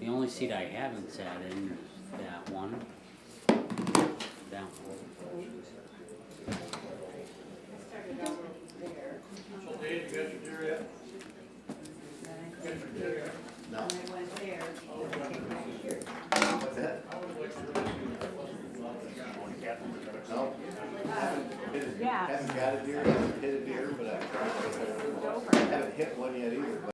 The only seat I haven't sat in is that one. That one. So Dave, you got your deer yet? No. When I went there, What's that? No. Yeah. Haven't got a deer, haven't hit a deer, but I haven't hit one yet either.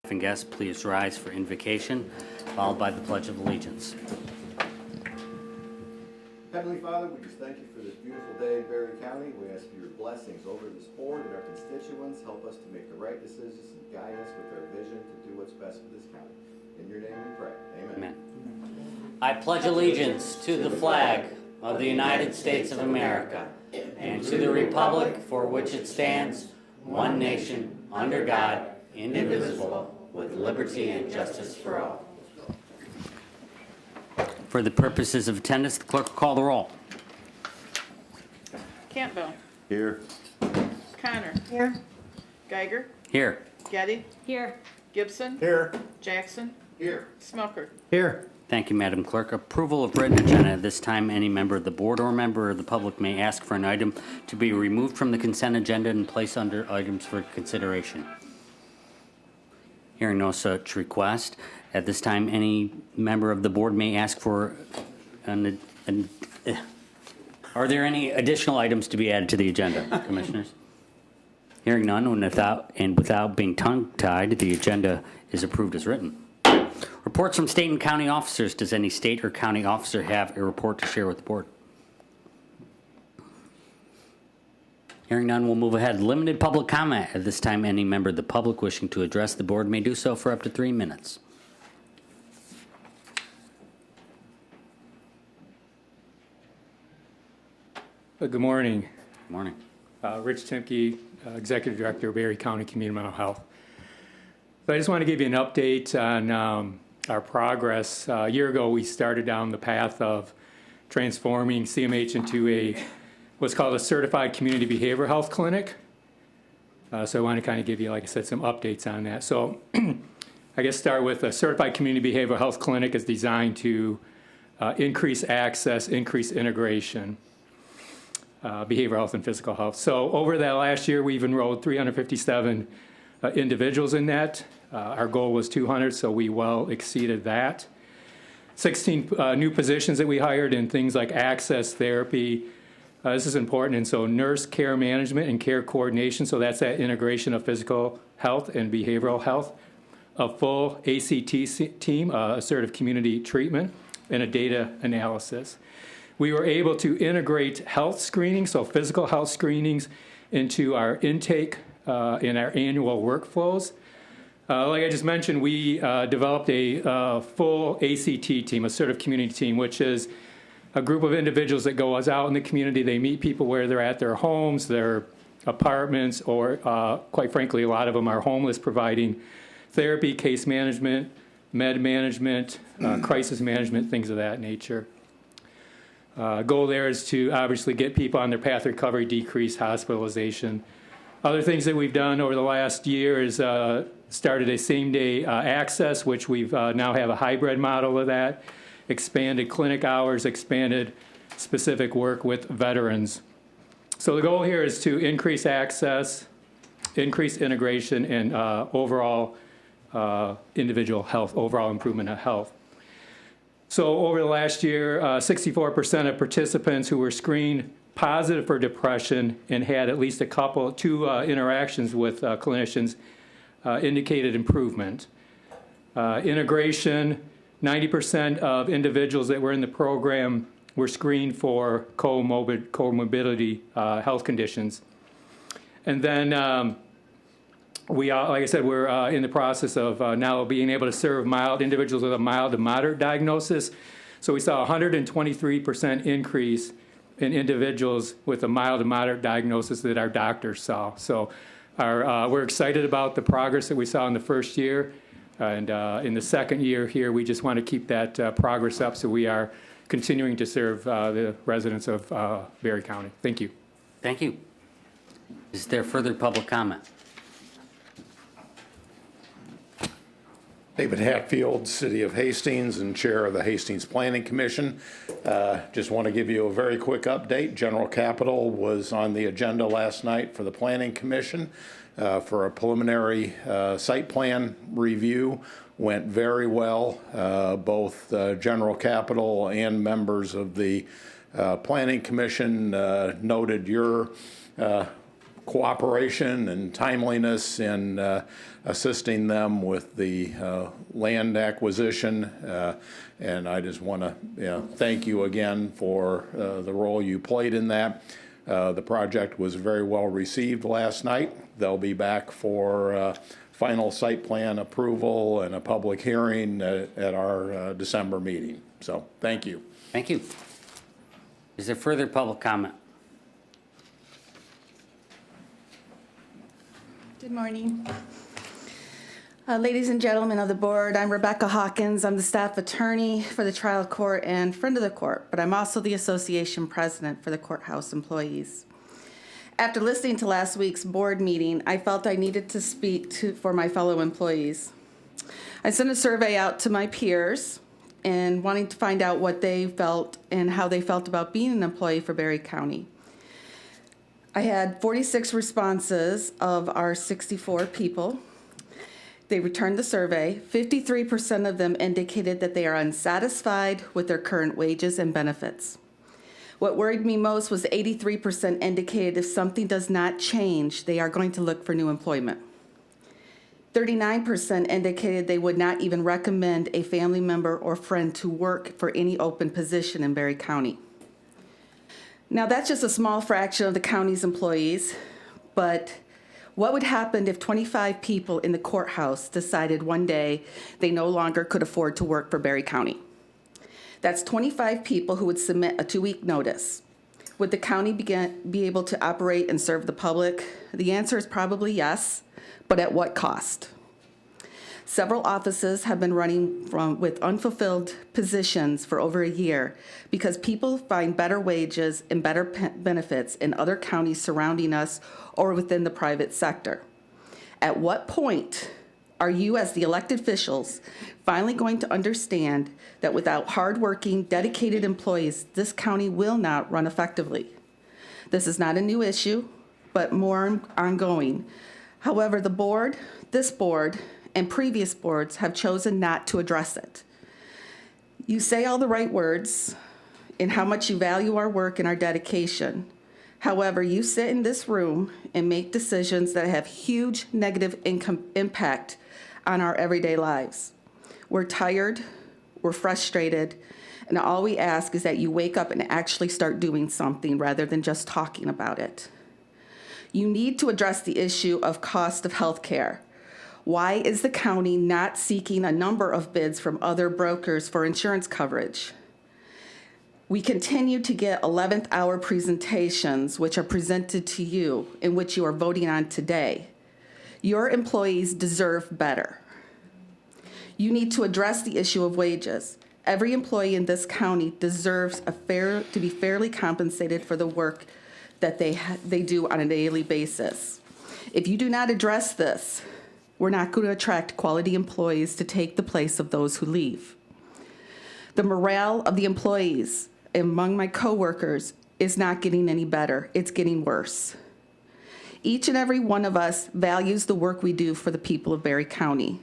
And guests, please rise for invocation, followed by the Pledge of Allegiance. Heavenly Father, we just thank you for this beautiful day in Berry County. We ask for your blessings over this board and our constituents. Help us to make the right decisions and guide us with our vision to do what's best for this county. In your name we pray. Amen. Amen. I pledge allegiance to the flag of the United States of America and to the republic for which it stands, one nation, under God, indivisible, with liberty and justice for all. For the purposes of attendance, the clerk will call the roll. Campbell. Here. Connor. here. Geiger. Here. Getty. Here. Gibson. Here. Jackson. Here. Smelker. Here. Thank you, Madam Clerk. Approval of written agenda. At this time, any member of the board or member of the public may ask for an item to be removed from the consent agenda and placed under items for consideration. Hearing no such request, at this time, any member of the board may ask for are there any additional items to be added to the agenda, Commissioners? Hearing none, and without being tongue-tied, the agenda is approved as written. Reports from state and county officers. Does any state or county officer have a report to share with the board? Hearing none, we'll move ahead. Limited public comment. At this time, any member of the public wishing to address the board may do so for up to 3 minutes. Good morning. Good morning. Rich Timke, Executive Director of Berry County Community Mental Health. So I just want to give you an update on our progress. A year ago, we started down the path of transforming CMH into what's called a Certified Community Behavioral Health Clinic. So I want to kind of give you, like I said, some updates on that. So I guess start with a Certified Community Behavioral Health Clinic is designed to increase access, increase integration, behavioral health and physical health. So over that last year, we've enrolled 357 individuals in that. Our goal was 200, so we well exceeded that. 16 new positions that we hired in things like access therapy. This is important, and so nurse care management and care coordination, so that's that integration of physical health and behavioral health. A full ACT team, assertive community treatment, and a data analysis. We were able to integrate health screening, so physical health screenings, into our intake in our annual workflows. Like I just mentioned, we developed a full ACT team, assertive community team, which is a group of individuals that goes out in the community. They meet people where they're at, their homes, their apartments, or quite frankly, a lot of them are homeless, providing therapy, case management, med management, crisis management, things of that nature. Goal there is to obviously get people on their path to recovery, decrease hospitalization. Other things that we've done over the last year is started a same-day access, which we've now have a hybrid model of that, expanded clinic hours, expanded specific work with veterans. So the goal here is to increase access, increase integration, and overall individual health, overall improvement of health. So over the last year, 64% of participants who were screened positive for depression and had at least two interactions with clinicians indicated improvement. Integration, 90% of individuals that were in the program were screened for comorbidity health conditions. And then like I said, we're in the process of now being able to serve individuals with a mild to moderate diagnosis. So we saw a 123% increase in individuals with a mild to moderate diagnosis that our doctors saw. So we're excited about the progress that we saw in the first year. And in the second year here, we just want to keep that progress up, so we are continuing to serve the residents of Berry County. Thank you. Thank you. Is there further public comment? David Hatfield, City of Hastings, and Chair of the Hastings Planning Commission. Just want to give you a very quick update. General Capital was on the agenda last night for the Planning Commission for a preliminary site plan review. Went very well. Both General Capital and members of the Planning Commission noted your cooperation and timeliness in assisting them with the land acquisition. And I just want to thank you again for the role you played in that. The project was very well received last night. They'll be back for final site plan approval and a public hearing at our December meeting. So thank you. Thank you. Is there further public comment? Good morning. Ladies and gentlemen of the board, I'm Rebecca Hawkins. I'm the staff attorney for the trial court and friend of the court, but I'm also the association president for the courthouse employees. After listening to last week's board meeting, I felt I needed to speak for my fellow employees. I sent a survey out to my peers and wanting to find out what they felt and how they felt about being an employee for Berry County. I had 46 responses of our 64 people. They returned the survey. 53% of them indicated that they are unsatisfied with their current wages and benefits. What worried me most was 83% indicated if something does not change, they are going to look for new employment. 39% indicated they would not even recommend a family member or friend to work for any open position in Berry County. Now, that's just a small fraction of the county's employees, but what would happen if 25 people in the courthouse decided one day they no longer could afford to work for Berry County? That's 25 people who would submit a 2-week notice. Would the county be able to operate and serve the public? The answer is probably yes, but at what cost? Several offices have been running with unfulfilled positions for over a year because people find better wages and better benefits in other counties surrounding us or within the private sector. At what point are you, as the elected officials, finally going to understand that without hardworking, dedicated employees, this county will not run effectively? This is not a new issue, but more ongoing. However, this board, and previous boards have chosen not to address it. You say all the right words in how much you value our work and our dedication. However, you sit in this room and make decisions that have huge negative impact on our everyday lives. We're tired, we're frustrated, and all we ask is that you wake up and actually start doing something rather than just talking about it. You need to address the issue of cost of health care. Why is the county not seeking a number of bids from other brokers for insurance coverage? We continue to get 11th hour presentations, which are presented to you, in which you are voting on today. Your employees deserve better. You need to address the issue of wages. Every employee in this county deserves to be fairly compensated for the work that they do on a daily basis. If you do not address this, we're not going to attract quality employees to take the place of those who leave. The morale of the employees among my coworkers is not getting any better. It's getting worse. Each and every one of us values the work we do for the people of Berry County.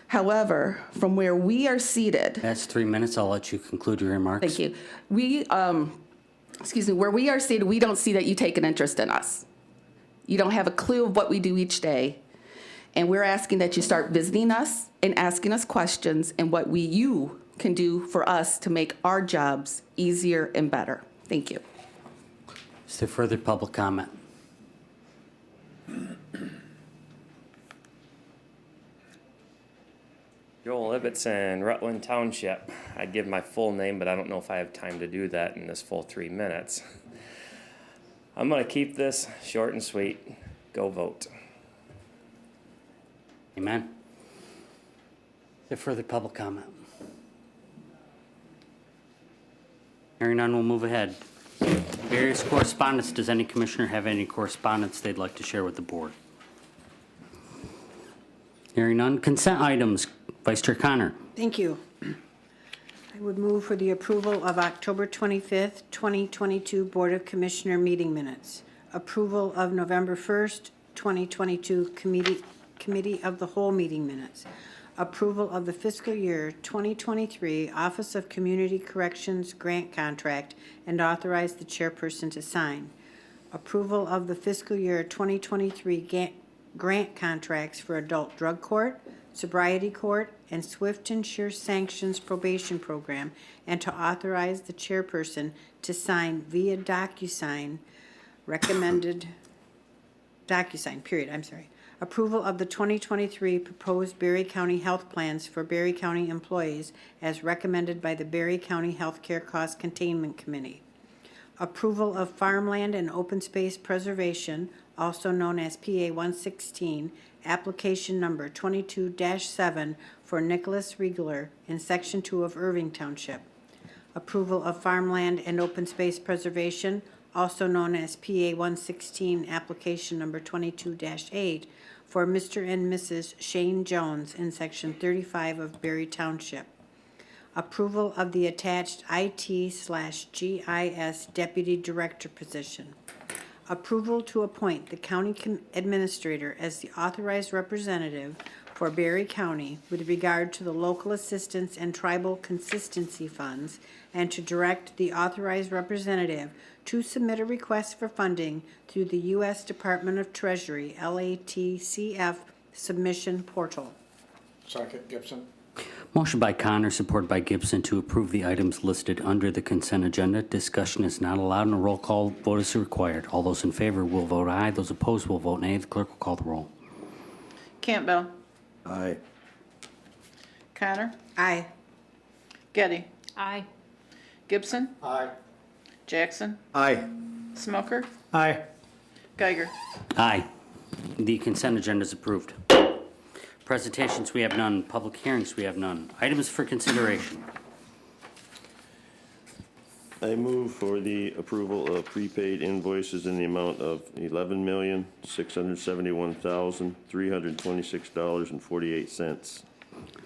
However, from where we are seated, That's 3 minutes. I'll let you conclude your remarks. thank you. Where we are seated, we don't see that you take an interest in us. You don't have a clue of what we do each day. And we're asking that you start visiting us and asking us questions and what you can do for us to make our jobs easier and better. Thank you. Is there further public comment? Joel Ibbotson, Rutland Township. I'd give my full name, but I don't know if I have time to do that in this full 3 minutes. I'm going to keep this short and sweet. Go vote. Amen. Is there further public comment? Hearing none, we'll move ahead. Various correspondence. Does any commissioner have any correspondence they'd like to share with the board? Hearing none. Consent items. Vice Chair Connor. Thank you. I would move for the approval of October 25th, 2022 Board of Commissioner meeting minutes. Approval of November 1st, 2022 Committee of the Whole meeting minutes. Approval of the fiscal year 2023 Office of Community Corrections grant contract and authorize the chairperson to sign. Approval of the fiscal year 2023 grant contracts for adult drug court, sobriety court, and swift and sure sanctions probation program, and to authorize the chairperson to sign via DocuSign, Approval of the 2023 proposed Berry County health plans for Berry County employees as recommended by the Berry County Healthcare Cost Containment Committee. Approval of farmland and open space preservation, also known as PA 116, application number 22-7 for Nicholas Riegler in Section 2 of Irving Township. Approval of farmland and open space preservation, also known as PA 116, application number 22-8 for Mr. and Mrs. Shane Jones in Section 35 of Berry Township. Approval of the attached IT/GIS Deputy Director position. Approval to appoint the County Administrator as the authorized representative for Berry County with regard to the local assistance and tribal consistency funds, and to direct the authorized representative to submit a request for funding through the U.S. Department of Treasury LATCF submission portal. Second, Gibson. Motion by Connor, supported by Gibson, to approve the items listed under the consent agenda. Discussion is not allowed and a roll call vote is required. All those in favor will vote aye. Those opposed will vote nay. The clerk will call the roll. Campbell. Aye. Connor. Aye. Getty. Aye. Gibson. Aye. Jackson. Aye. Smoker. Aye. Geiger. Aye. The consent agenda is approved. Presentations, we have none. Public hearings, we have none. Items for consideration. I move for the approval of prepaid invoices in the amount of $11,671,326.48.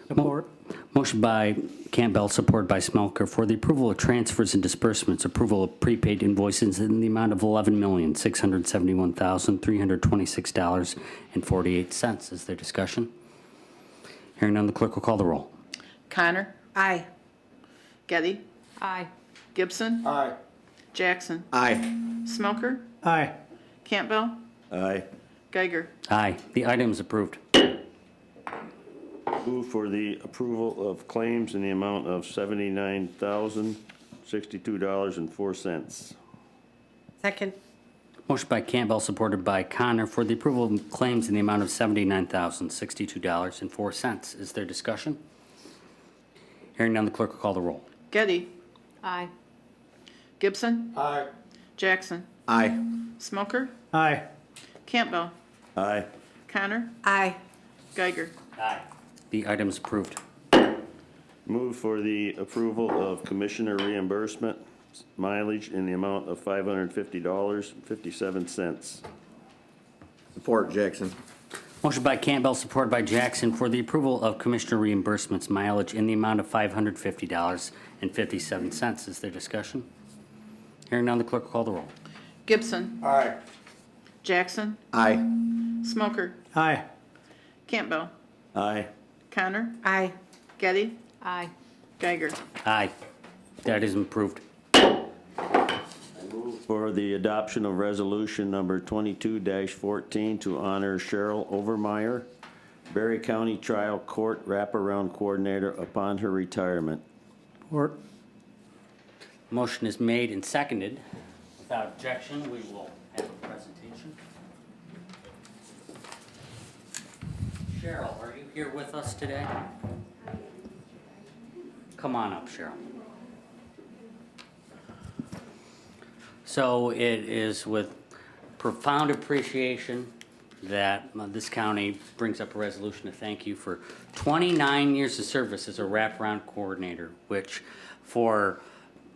Support. Motion by Campbell, supported by Smelker, for the approval of transfers and disbursements. Approval of prepaid invoices in the amount of $11,671,326.48. Is there discussion? Hearing none, the clerk will call the roll. Connor. Aye. Getty. Aye. Gibson. Aye. Jackson. Aye. Smoker. Aye. Campbell. Aye. Geiger. Aye. The item is approved. Move for the approval of claims in the amount of $79,062.04. Second. Motion by Campbell, supported by Connor, for the approval of claims in the amount of $79,062.04. Is there discussion? Hearing none, the clerk will call the roll. Getty. Aye. Gibson. Aye. Jackson. Aye. Smoker. Aye. Campbell. Aye. Connor. Aye. Geiger. Aye. The item is approved. Move for the approval of commissioner reimbursement mileage in the amount of $550.57. Support, Jackson. Motion by Campbell, supported by Jackson, for the approval of Commissioner reimbursements mileage in the amount of $550.57. Is there discussion? Hearing none, the clerk will call the roll. Gibson. Aye. Jackson. Aye. Smoker. Aye. Campbell. Aye. Connor. Aye. Getty. Aye. Geiger. Aye. That is approved. For the adoption of resolution number 22-14 to honor Cheryl Overmeyer, Berry County Trial Court Wraparound Coordinator upon her retirement. Support. Motion is made and seconded. Without objection, we will have a presentation. Cheryl, are you here with us today? Come on up, Cheryl. So it is with profound appreciation that this county brings up a resolution to thank you for 29 years of service as a wraparound coordinator, which for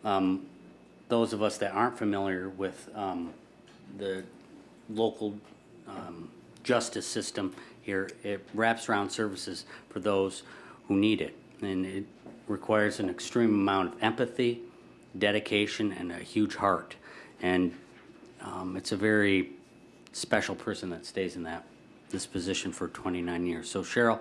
those of us that aren't familiar with the local justice system here, it wraps around services for those who need it. And it requires an extreme amount of empathy, dedication, and a huge heart. And it's a very special person that stays in this position for 29 years. So Cheryl,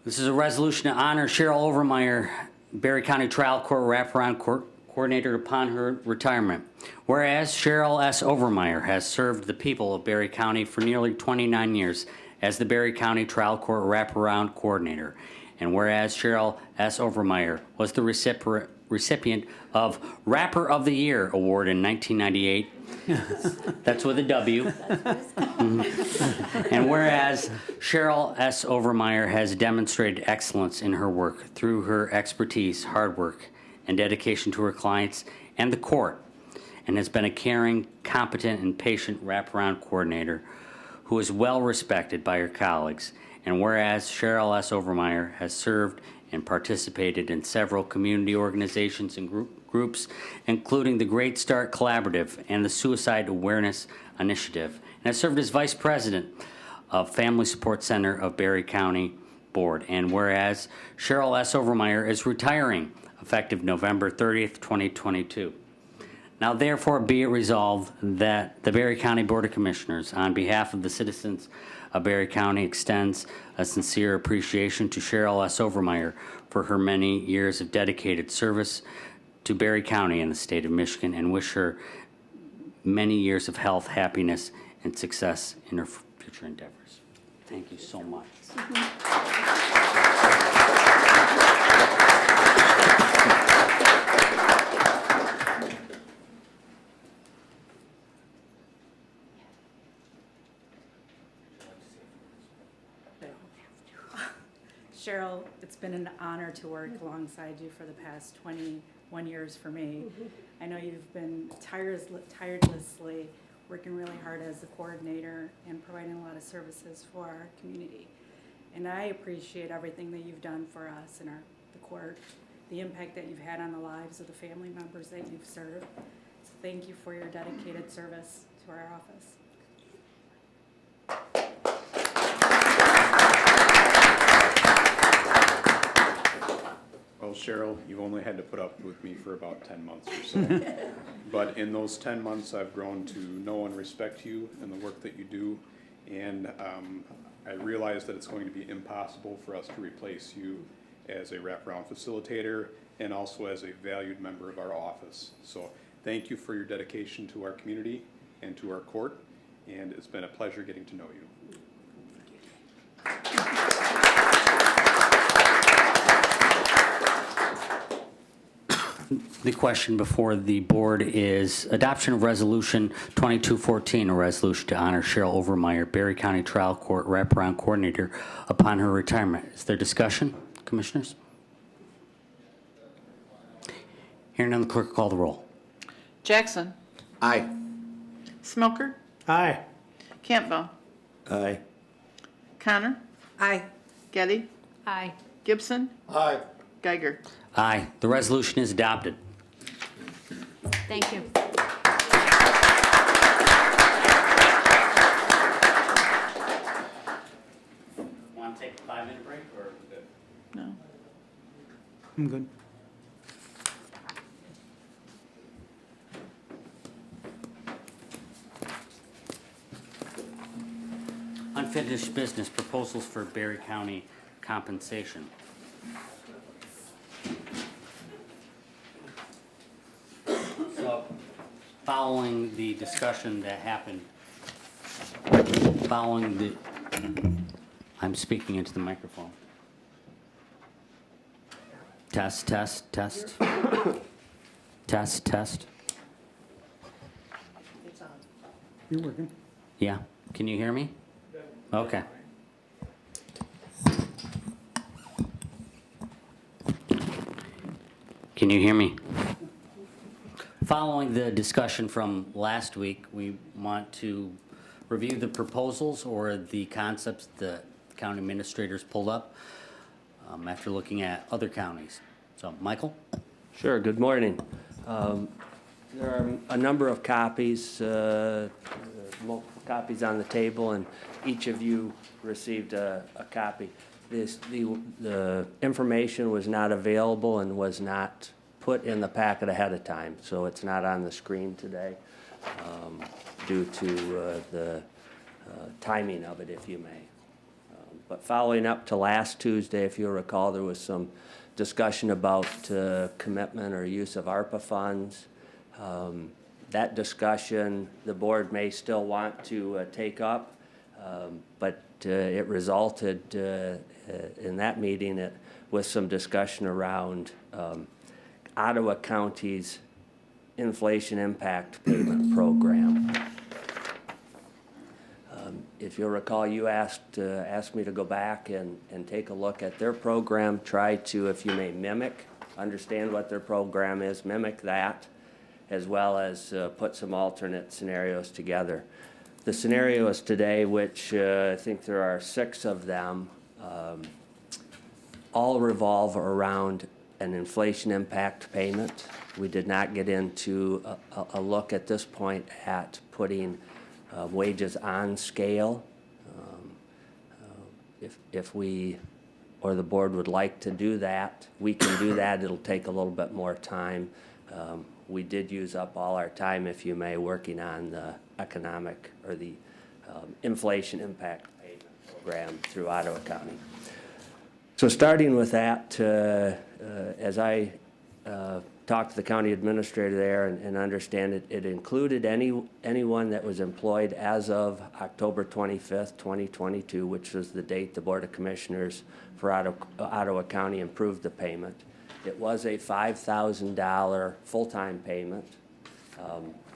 this is a resolution to honor Cheryl Overmeyer, Berry County Trial Court Wraparound Coordinator upon her retirement. Whereas Cheryl S. Overmeyer has served the people of Berry County for nearly 29 years as the Berry County Trial Court Wraparound Coordinator. And whereas Cheryl S. Overmeyer was the recipient of Rapper of the Year Award in 1998. That's with a W. And whereas Cheryl S. Overmeyer has demonstrated excellence in her work through her expertise, hard work, and dedication to her clients and the court, and has been a caring, competent, and patient wraparound coordinator who is well respected by her colleagues. And whereas Cheryl S. Overmeyer has served and participated in several community organizations and groups, including the Great Start Collaborative and the Suicide Awareness Initiative, and has served as Vice President of Family Support Center of Berry County Board. And whereas Cheryl S. Overmeyer is retiring effective November 30th, 2022. Now therefore be it resolved that the Berry County Board of Commissioners, on behalf of the citizens of Berry County, extends a sincere appreciation to Cheryl S. Overmeyer for her many years of dedicated service to Berry County and the state of Michigan, and wish her many years of health, happiness, and success in her future endeavors. Thank you so much. Cheryl, it's been an honor to work alongside you for the past 21 years for me. I know you've been tirelessly working really hard as a coordinator and providing a lot of services for our community. And I appreciate everything that you've done for us and the court, the impact that you've had on the lives of the family members that you've served. So thank you for your dedicated service to our office. Well, Cheryl, you've only had to put up with me for about 10 months or so. But in those 10 months, I've grown to know and respect you and the work that you do. And I realize that it's going to be impossible for us to replace you as a wraparound facilitator and also as a valued member of our office. So thank you for your dedication to our community and to our court. And it's been a pleasure getting to know you. The question before the board is adoption of Resolution 2214, a resolution to honor Cheryl Overmeyer, Berry County Trial Court Wraparound Coordinator, upon her retirement. Is there discussion, Commissioners? Hearing none, the clerk will call the roll. Jackson. Aye. Smoker. Aye. Campbell. Aye. Connor. Aye. Getty. Aye. Gibson. Aye. Geiger. Aye. The resolution is adopted. Thank you. Want to take a 5-minute break or? No. I'm good. Unfinished business proposals for Berry County compensation. So, following the discussion that happened, I'm speaking into the microphone. Test, test, test. Test, test. You're working. Yeah, can you hear me? Okay. Can you hear me? Following the discussion from last week, we want to review the proposals or the concepts the county administrators pulled up after looking at other counties. So, Michael? Sure, good morning. There are a number of copies, multiple copies on the table, and each of you received a copy. The information was not available and was not put in the packet ahead of time, so it's not on the screen today due to the timing of it, if you may. But following up to last Tuesday, if you'll recall, there was some discussion about commitment or use of ARPA funds. That discussion, the board may still want to take up, but it resulted in that meeting with some discussion around Ottawa County's inflation impact payment program. If you'll recall, you asked me to go back and take a look at their program, try to, if you may, understand what their program is, mimic that, as well as put some alternate scenarios together. The scenarios today, which I think there are 6 of them, all revolve around an inflation impact payment. We did not get into a look at this point at putting wages on scale. If we or the board would like to do that, we can do that. It'll take a little bit more time. We did use up all our time, if you may, working on the economic or the inflation impact payment program through Ottawa County. So starting with that, as I talked to the county administrator there and understand it, it included anyone that was employed as of October 25th, 2022, which was the date the Board of Commissioners for Ottawa County approved the payment. It was a $5,000 full-time payment,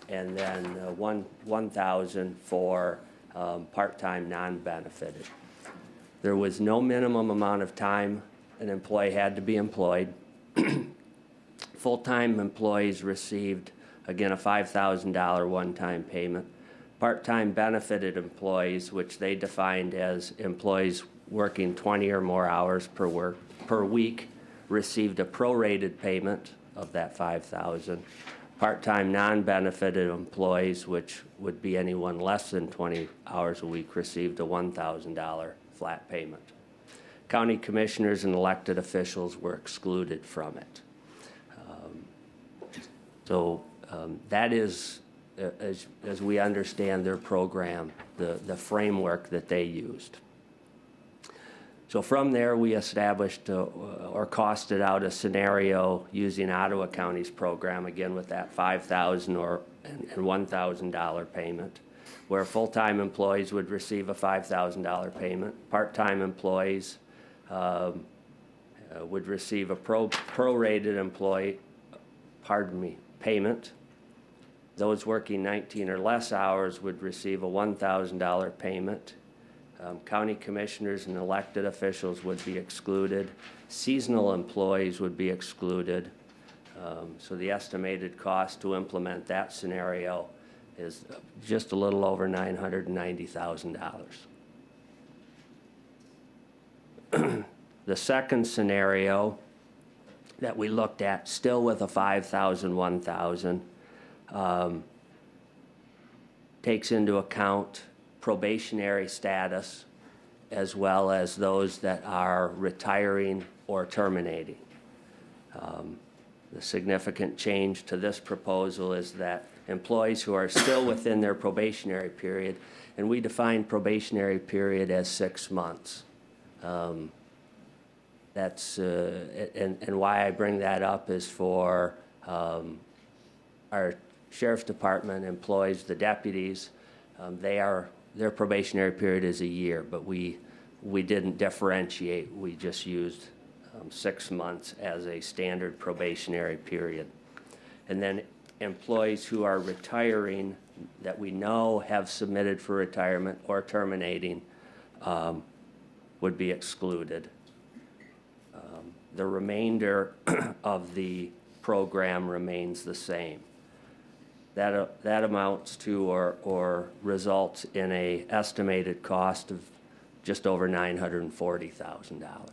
and then $1,000 for part-time non-benefited. There was no minimum amount of time an employee had to be employed. Full-time employees received, again, a $5,000 one-time payment. Part-time benefited employees, which they defined as employees working 20 or more hours per week, received a prorated payment of that $5,000. Part-time non-benefited employees, which would be anyone less than 20 hours a week, received a $1,000 flat payment. County commissioners and elected officials were excluded from it. That is, as we understand their program, the framework that they used. So from there, we established or costed out a scenario using Ottawa County's program, again with that $5,000 and $1,000 payment, where full-time employees would receive a $5,000 payment. Part-time employees would receive a prorated payment. Those working 19 or less hours would receive a $1,000 payment. County commissioners and elected officials would be excluded. Seasonal employees would be excluded. So the estimated cost to implement that scenario is just a little over $990,000. The second scenario that we looked at, still with a 5,000, 1,000, takes into account probationary status as well as those that are retiring or terminating. The significant change to this proposal is that employees who are still within their probationary period, and we define probationary period as 6 months. That's, and why I bring that up is for our sheriff's department employees, the deputies, their probationary period is a year, but we didn't differentiate. We just used 6 months as a standard probationary period. And then employees who are retiring that we know have submitted for retirement or terminating would be excluded. The remainder of the program remains the same. That amounts to or results in a estimated cost of just over $940,000.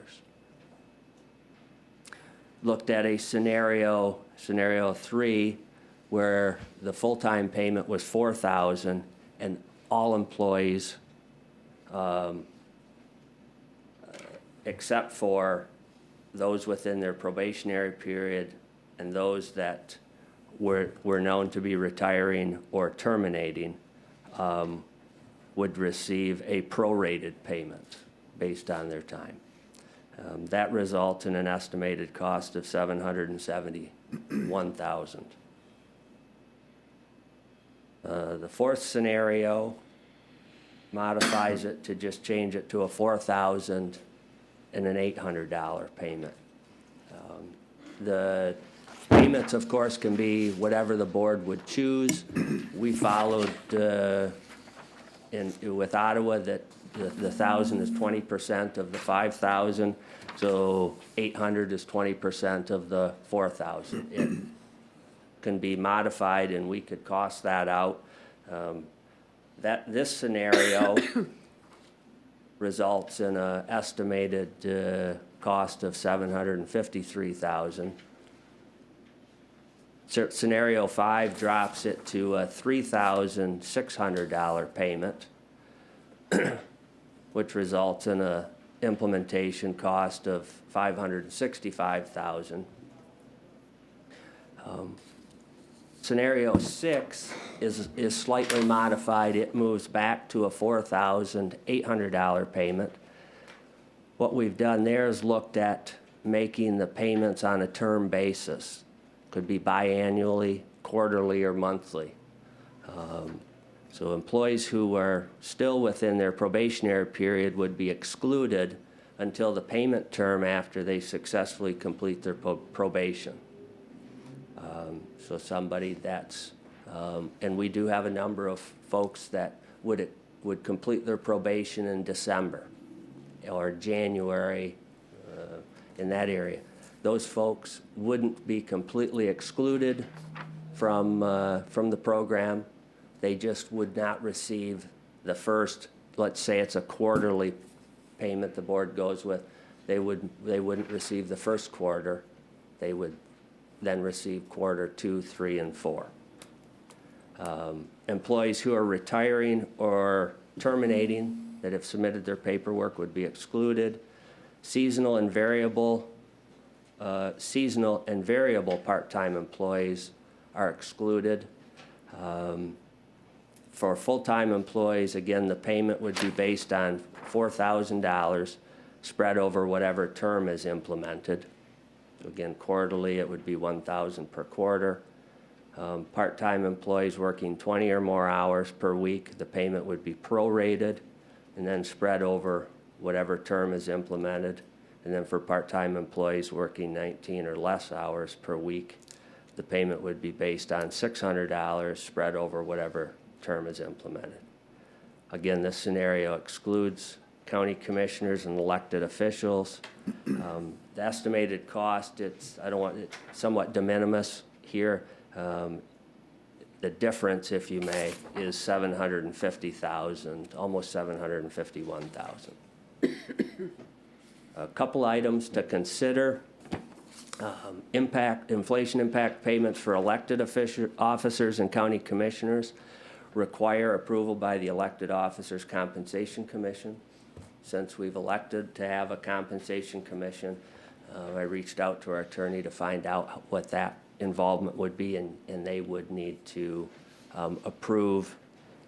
Looked at a scenario 3, where the full-time payment was $4,000 and all employees, except for those within their probationary period and those that were known to be retiring or terminating, would receive a prorated payment based on their time. That results in an estimated cost of $771,000. The fourth scenario modifies it to just change it to a $4,000 and an $800 payment. The payments, of course, can be whatever the board would choose. We followed with Ottawa that the 1,000 is 20% of the 5,000, so 800 is 20% of the 4,000. It can be modified, and we could cost that out. This scenario results in an estimated cost of $753,000. Scenario 5 drops it to a $3,600 payment, which results in an implementation cost of $565,000. Scenario 6 is slightly modified. It moves back to a $4,800 payment. What we've done there is looked at making the payments on a term basis. Could be biannually, quarterly, or monthly. So employees who are still within their probationary period would be excluded until the payment term after they successfully complete their probation. So somebody that's, and we do have a number of folks that would complete their probation in December or January, in that area. Those folks wouldn't be completely excluded from the program. They just would not receive the first, let's say it's a quarterly payment the board goes with, they wouldn't receive the first quarter. They would then receive quarter 2, 3, and 4. Employees who are retiring or terminating that have submitted their paperwork would be excluded. Seasonal and variable part-time employees are excluded. For full-time employees, again, the payment would be based on $4,000 spread over whatever term is implemented. Again, quarterly, it would be $1,000 per quarter. Part-time employees working 20 or more hours per week, the payment would be prorated and then spread over whatever term is implemented. And then for part-time employees working 19 or less hours per week, the payment would be based on $600 spread over whatever term is implemented. Again, this scenario excludes county commissioners and elected officials. The estimated cost, it's somewhat de minimis here. The difference, if you may, is $750,000, almost $751,000. A couple items to consider. Inflation impact payments for elected officers and county commissioners require approval by the Elected Officers Compensation Commission. Since we've elected to have a compensation commission, I reached out to our attorney to find out what that involvement would be, and they would need to approve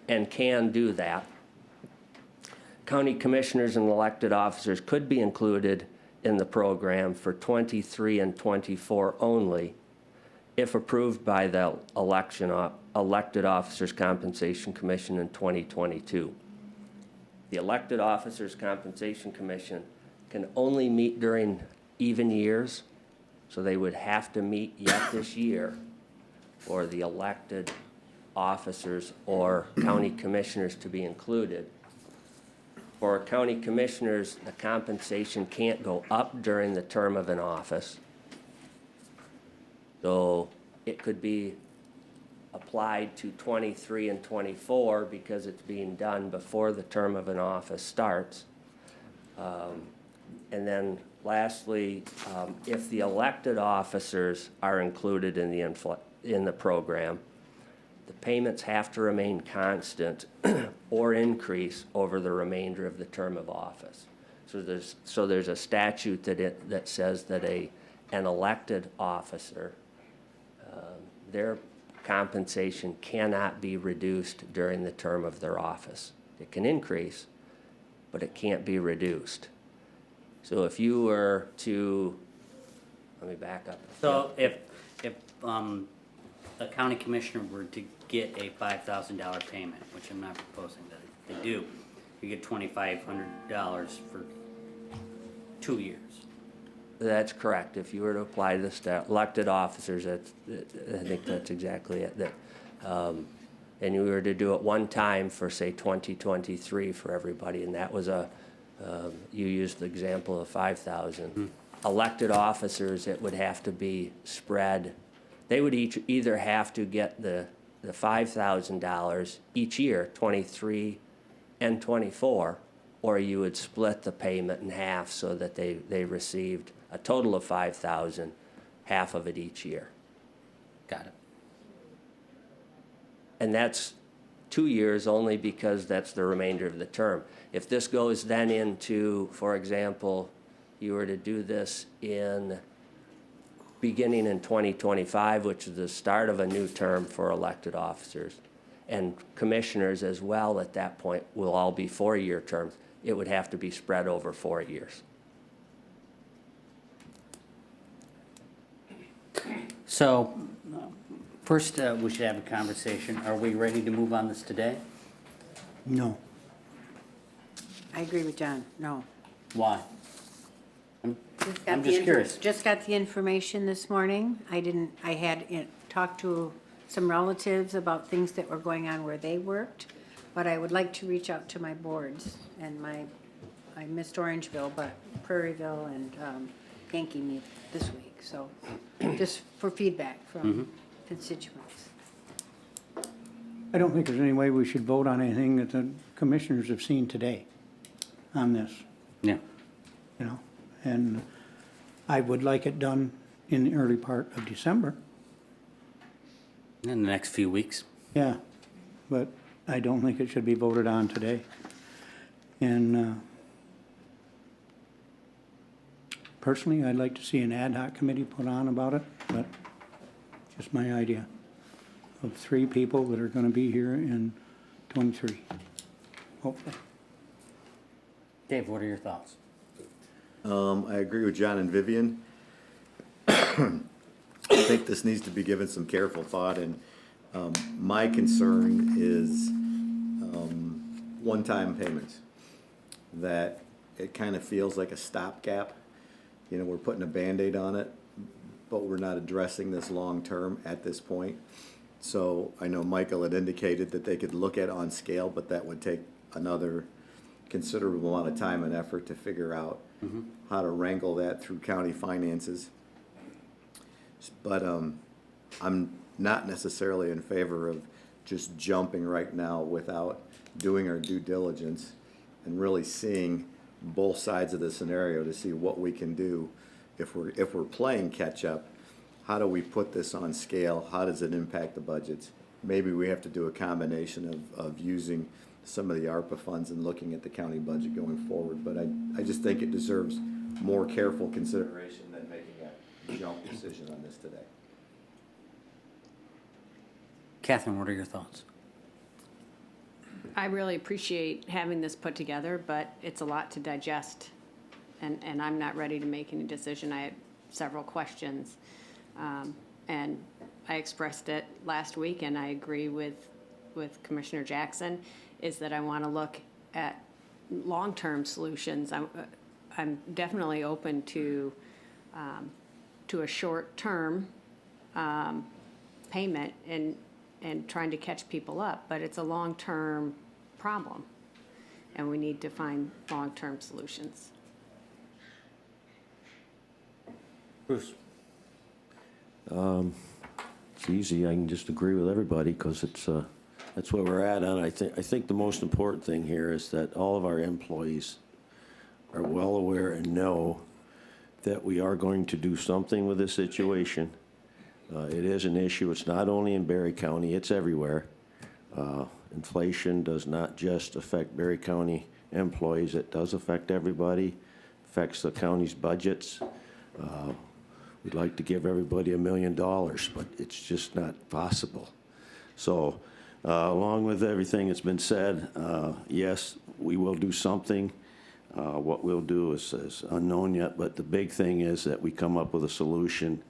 and can do that. County commissioners and elected officers could be included in the program for 23 and 24 only if approved by the Elected Officers Compensation Commission in 2022. The Elected Officers Compensation Commission can only meet during even years, so they would have to meet yet this year for the elected officers or county commissioners to be included. For county commissioners, the compensation can't go up during the term of an office. So it could be applied to 23 and 24 because it's being done before the term of an office starts. And then lastly, if the elected officers are included in the program, the payments have to remain constant or increase over the remainder of the term of office. So there's a statute that says that an elected officer, their compensation cannot be reduced during the term of their office. It can increase, but it can't be reduced. So if you were to, let me back up. So if a county commissioner were to get a $5,000 payment, which I'm not proposing that they do, you get $2,500 for 2 years. That's correct. If you were to apply this to elected officers, I think that's exactly it. And you were to do it one time for, say, 2023 for everybody, and that was you used the example of 5,000. Elected officers, it would have to be spread. They would either have to get the $5,000 each year, 23 and 24, or you would split the payment in half so that they received a total of $5,000, half of it each year. Got it. And that's 2 years only because that's the remainder of the term. If this goes then into, for example, you were to do this beginning in 2025, which is the start of a new term for elected officers, and commissioners as well at that point will all be 4-year terms. It would have to be spread over 4 years. So, first, we should have a conversation. Are we ready to move on this today? No. I agree with John, no. Why? I'm just curious. Just got the information this morning. I had talked to some relatives about things that were going on where they worked, but I would like to reach out to my boards, and I missed Orangeville, but Prairieville and Yankee meet this week, so just for feedback from constituents. I don't think there's any way we should vote on anything that the commissioners have seen today on this, Yeah. you know? And I would like it done in the early part of December. In the next few weeks. Yeah, but I don't think it should be voted on today. And personally, I'd like to see an ad hoc committee put on about it, but just my idea of 3 people that are gonna be here in 23, hopefully. Dave, what are your thoughts? I agree with John and Vivian. I think this needs to be given some careful thought, and my concern is one-time payments. That it kind of feels like a stopgap. You know, we're putting a Band-Aid on it, but we're not addressing this long-term at this point. So I know Michael had indicated that they could look at on scale, but that would take another considerable amount of time and effort to figure out how to wrangle that through county finances. But I'm not necessarily in favor of just jumping right now without doing our due diligence and really seeing both sides of the scenario to see what we can do if we're playing catch-up, how do we put this on scale? How does it impact the budgets? Maybe we have to do a combination of using some of the ARPA funds and looking at the county budget going forward. But I just think it deserves more careful consideration than making a jump decision on this today. Catherine, what are your thoughts? I really appreciate having this put together, but it's a lot to digest. And I'm not ready to make any decision. I have several questions. And I expressed it last week, and I agree with Commissioner Jackson, is that I want to look at long-term solutions. I'm definitely open to a short-term payment and trying to catch people up, but it's a long-term problem, and we need to find long-term solutions. Bruce? It's easy. I can just agree with everybody because that's where we're at. And I think the most important thing here is that all of our employees are well aware and know that we are going to do something with this situation. It is an issue. It's not only in Berry County, it's everywhere. Inflation does not just affect Berry County employees. It does affect everybody, affects the county's budgets. We'd like to give everybody $1 million, but it's just not possible. So along with everything that's been said, yes, we will do something. What we'll do is unknown yet, but the big thing is that we come up with a solution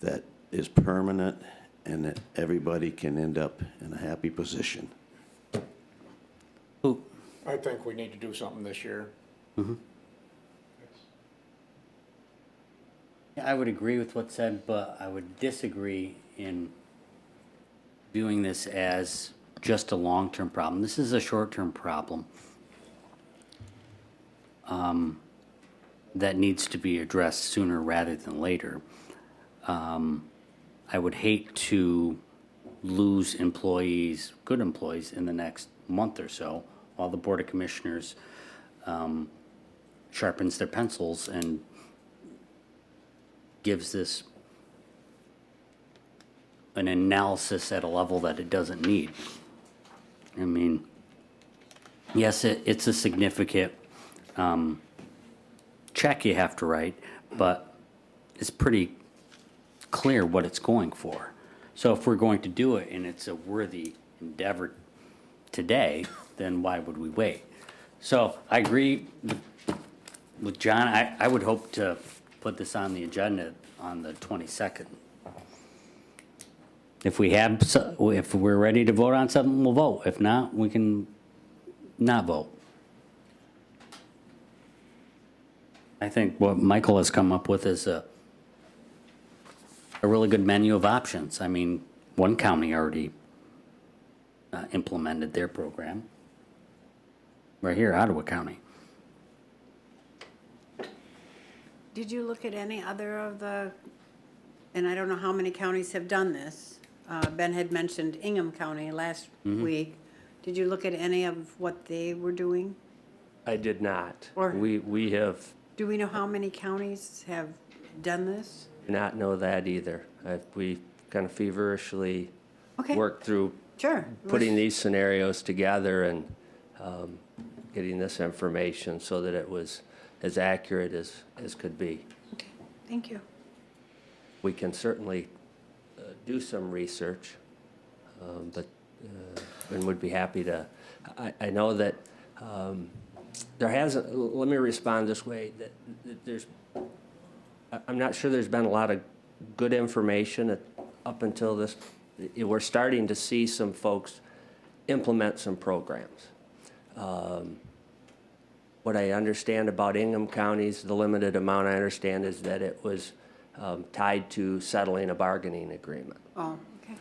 that is permanent and that everybody can end up in a happy position. I think we need to do something this year. Mm-hmm. I would agree with what's said, but I would disagree in viewing this as just a long-term problem. This is a short-term problem that needs to be addressed sooner rather than later. I would hate to lose employees, good employees, in the next month or so while the Board of Commissioners sharpens their pencils and gives this an analysis at a level that it doesn't need. I mean, yes, it's a significant check you have to write, but it's pretty clear what it's going for. So if we're going to do it and it's a worthy endeavor today, then why would we wait? So I agree with John. I would hope to put this on the agenda on the 22nd. If we're ready to vote on something, we'll vote. If not, we can not vote. I think what Michael has come up with is a really good menu of options. I mean, one county already implemented their program. Right here, Ottawa County. Did you look at any other of the, and I don't know how many counties have done this. Ben had mentioned Ingham County last week. Did you look at any of what they were doing? I did not. Or- We have Do we know how many counties have done this? not know that either. We kind of feverishly Okay. worked through Sure. putting these scenarios together and getting this information so that it was as accurate as could be. Okay, thank you. We can certainly do some research, but and would be happy to. I know that there hasn't. Let me respond this way. That there's. I'm not sure there's been a lot of good information up until this. We're starting to see some folks implement some programs. What I understand about Ingham County's, the limited amount I understand is that it was tied to settling a bargaining agreement. Oh, okay.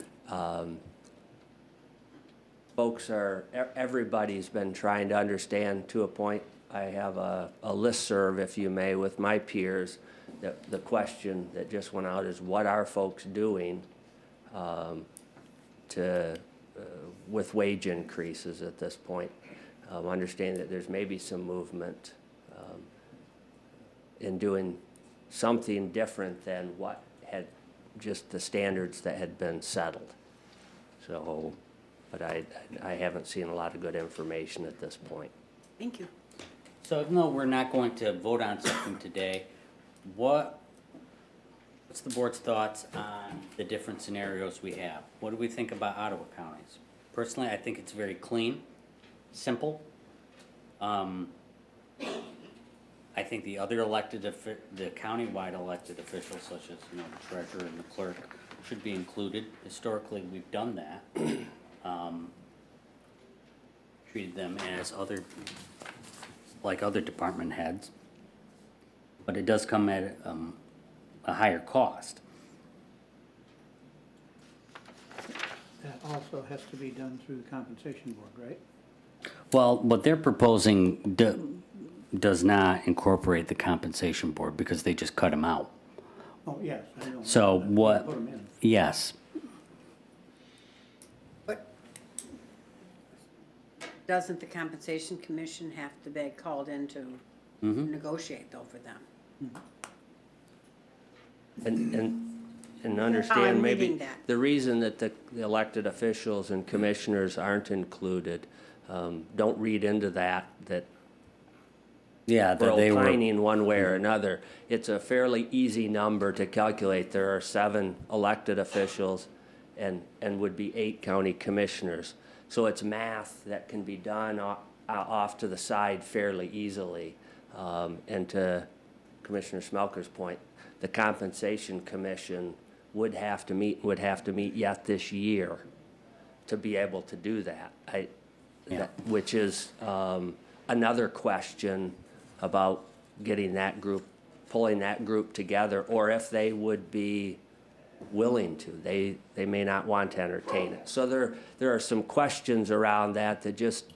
Folks everybody's been trying to understand to a point. I have a listserv, if you may, with my peers. The question that just went out is, what are folks doing with wage increases at this point? Understand that there's maybe some movement in doing something different than what had, just the standards that had been settled. So, but I haven't seen a lot of good information at this point. Thank you. So even though we're not going to vote on something today, what's the board's thoughts on the different scenarios we have? What do we think about Ottawa counties? Personally, I think it's very clean, simple. I think the other the countywide elected officials, such as, the treasurer and the clerk, should be included. Historically, we've done that. Treated them as like other department heads. But it does come at a higher cost. That also has to be done through the compensation board, right? Well, what they're proposing does not incorporate the compensation board because they just cut them out. Oh, yes, I know. So But what, put 'em in. yes, But doesn't the compensation commission have to be called in to negotiate though for them? And understand I'm maybe reading that. the reason that the elected officials and commissioners aren't included, don't read into that yeah, we're that they were, opining one way or another. It's a fairly easy number to calculate. There are 7 elected officials and would be 8 county commissioners. So it's math that can be done off to the side fairly easily. And to Commissioner Smelker's point, the compensation commission would have to meet yet this year to be able to do that. Which is another question about getting that group, pulling that group together, or if they would be willing to. They may not want to entertain it. So there are some questions around that just,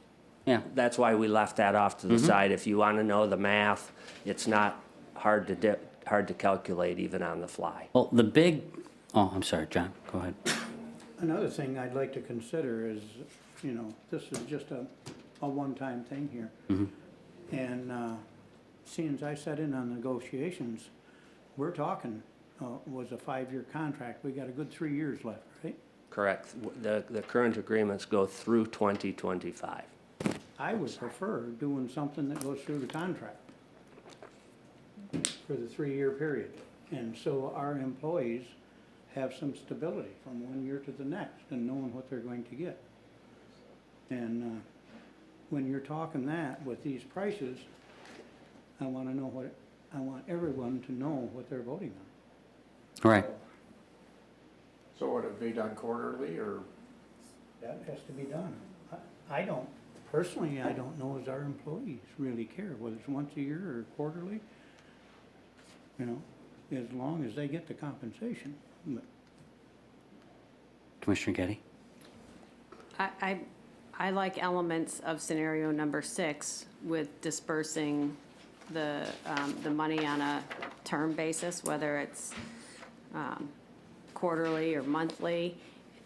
that's why we left that off to the side. If you want to know the math, it's not hard to calculate even on the fly. well, I'm sorry, John, go ahead. Another thing I'd like to consider is, this is just a one-time thing here. And seeing as I sat in on negotiations, we're talking, was a 5-year contract. We got a good 3 years left, right? Correct. The current agreements go through 2025. I would prefer doing something that goes through the contract for the 3-year period. And so our employees have some stability from 1 year to the next and knowing what they're going to get. And when you're talking that with these prices, I want everyone to know what they're voting on. Right. So would it be done quarterly or? That has to be done. I don't, personally, I don't know as our employees really care whether it's once a year or quarterly. As long as they get the compensation. But Commissioner Getty? I like elements of scenario number 6 with dispersing the money on a term basis, whether it's quarterly or monthly.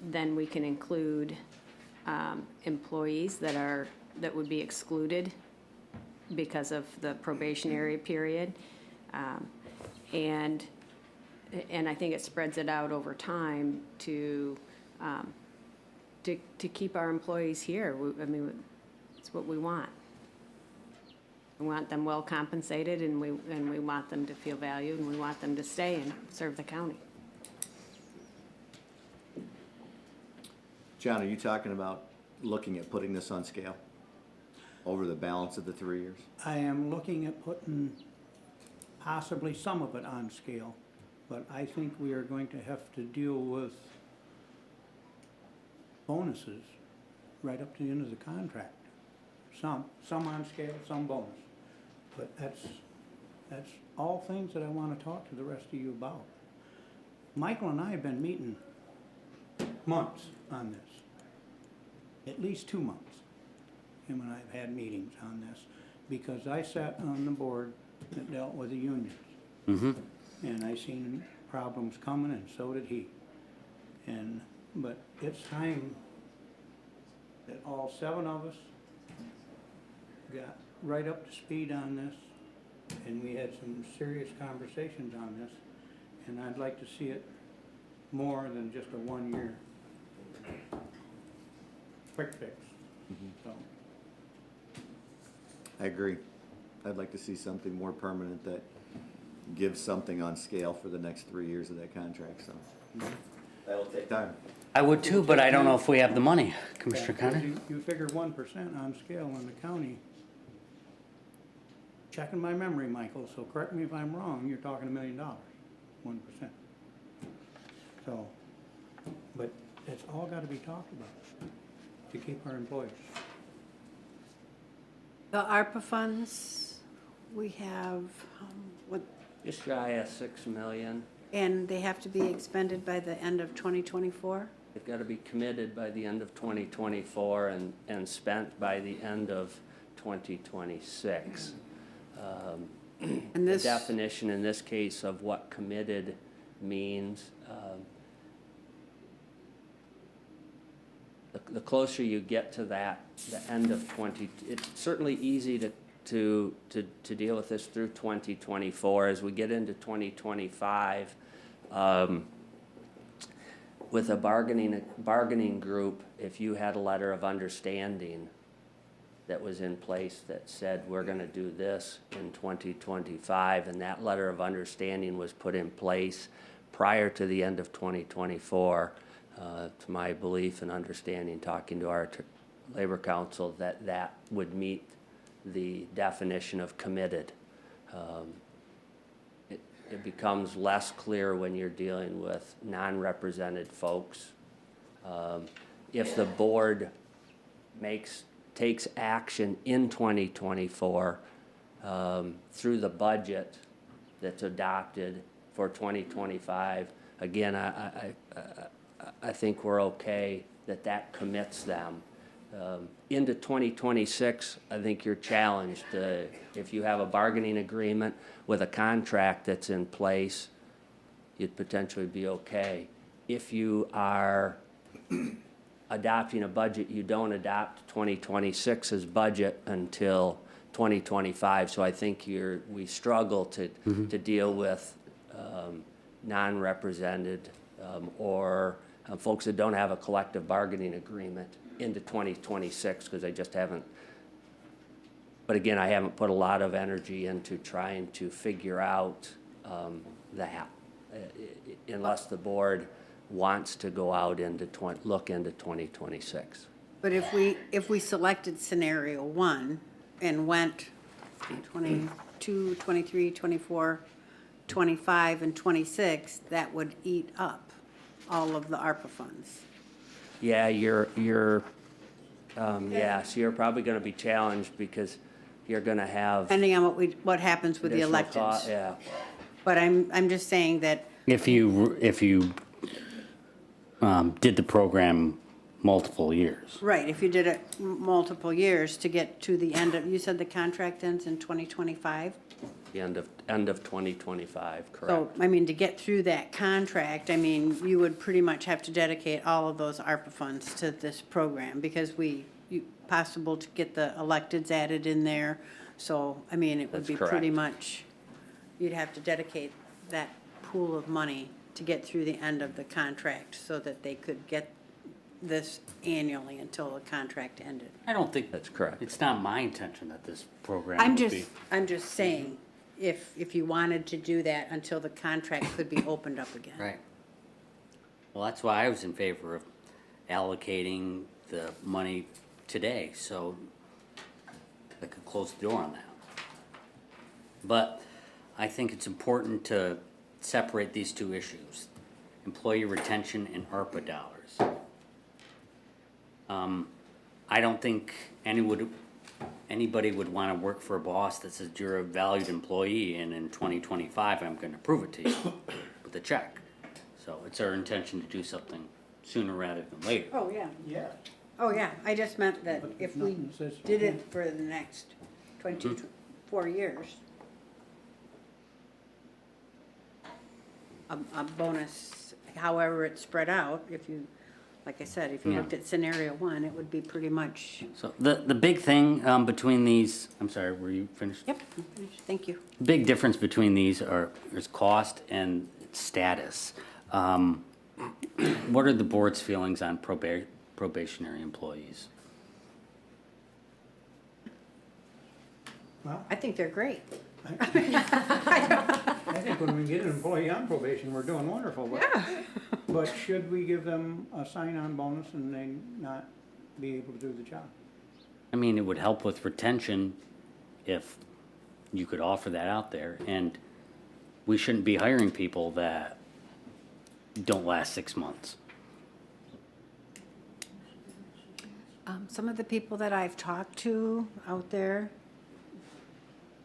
Then we can include employees that would be excluded because of the probationary period. And I think it spreads it out over time to keep our employees here. It's what we want. We want them well compensated, and we want them to feel valued, and we want them to stay and serve the county. John, are you talking about looking at putting this on scale over the balance of the 3 years? I am looking at putting possibly some of it on scale, but I think we are going to have to deal with bonuses right up to the end of the contract. Some on scale, some bonus. But that's all things that I want to talk to the rest of you about. Michael and I have been meeting months on this, at least 2 months. Him and I have had meetings on this because I sat on the board that dealt with the unions. And I seen problems coming, and so did he. But it's time that all 7 of us got right up to speed on this and we had some serious conversations on this, and I'd like to see it more than just a 1 year quick fix. So, I agree. I'd like to see something more permanent that gives something on scale for the next 3 years of that contract, so. That'll take time. I would too, but I don't know if we have the money, Commissioner yeah, 'cause Connor. you figure 1% on scale in the county. Checking my memory, Michael, so correct me if I'm wrong, you're talking $1 million, 1%. So, but it's all gotta be talked about to keep our employees. The ARPA funds, we have, what, Just shy of 6 million. and they have to be expended by the end of 2024? They've got to be committed by the end of 2024 and spent by the end of 2026. And The this, definition in this case of what committed means, the closer you get to that, the end of it's certainly easy to deal with this through 2024. As we get into 2025, with a bargaining group, if you had a letter of understanding that was in place that said, we're gonna do this in 2025, and that letter of understanding was put in place prior to the end of 2024, to my belief and understanding, talking to our Labor Council, that would meet the definition of committed. It becomes less clear when you're dealing with non-represented folks. If the board takes action in 2024 through the budget that's adopted for 2025, again, I think we're okay that commits them. Into 2026, I think you're challenged. If you have a bargaining agreement with a contract that's in place, you'd potentially be okay. If you are adopting a budget, you don't adopt 2026's budget until 2025. So I think we struggle to deal with non-represented or folks that don't have a collective bargaining agreement into 2026, because I just haven't. But again, I haven't put a lot of energy into trying to figure out that, unless the board wants to go out into look into 2026. but if we selected scenario 1 and went 22, 23, 24, 25, and 26, that would eat up all of the ARPA funds. Yeah, so you're probably gonna be challenged because you're gonna have. Depending on what happens with the additional electeds. Yeah, But I'm just saying that, If you did the program multiple years. right, if you did it multiple years to get to the end of, you said the contract ends in 2025? the end of 2025, correct. So, I mean, to get through that contract, I mean, you would pretty much have to dedicate all of those ARPA funds to this program, because possible to get the electeds added in there. So, I mean, it would That's be pretty correct. much, you'd have to dedicate that pool of money to get through the end of the contract so that they could get this annually until the contract ended. I don't think, That's correct. it's not my intention that this program I'm would be. just saying, if you wanted to do that until the contract could be opened up again. Right. Well, that's why I was in favor of allocating the money today, so I could close the door on that. But I think it's important to separate these two issues, employee retention and ARPA dollars. I don't think anybody would want to work for a boss that says you're a valued employee and in 2025 I'm going to prove it to you with a check. So it's our intention to do something sooner rather than later. Oh, yeah. Yeah. Oh, yeah, I just meant that But if we nothing says- did it for the next 4 years, a bonus, however it's spread out, if you like I said, if you Yeah. looked at scenario one, it would be pretty much, So the big thing between these, I'm sorry, were you finished? yep, I'm finished. Thank you. Big difference between these is cost and status. What are the board's feelings on probationary employees? I think they're great. I think when we get an employee on probation, we're doing wonderful. But should we give them a sign-on bonus and they not be able to do the job? I mean, it would help with retention if you could offer that out there. And we shouldn't be hiring people that don't last 6 months. Some of the people that I've talked to out there,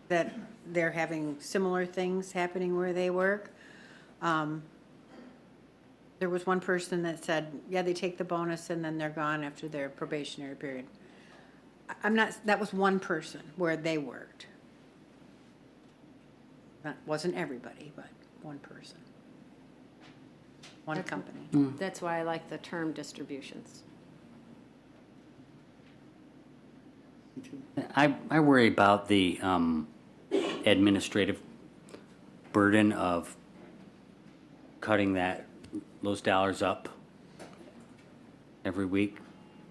that they're having similar things happening where they work. There was one person that said, yeah, they take the bonus and then they're gone after their probationary period. That was one person where they worked. That wasn't everybody, but one person. One company. That's why I like the term distributions. I worry about the administrative burden of cutting those dollars up every week.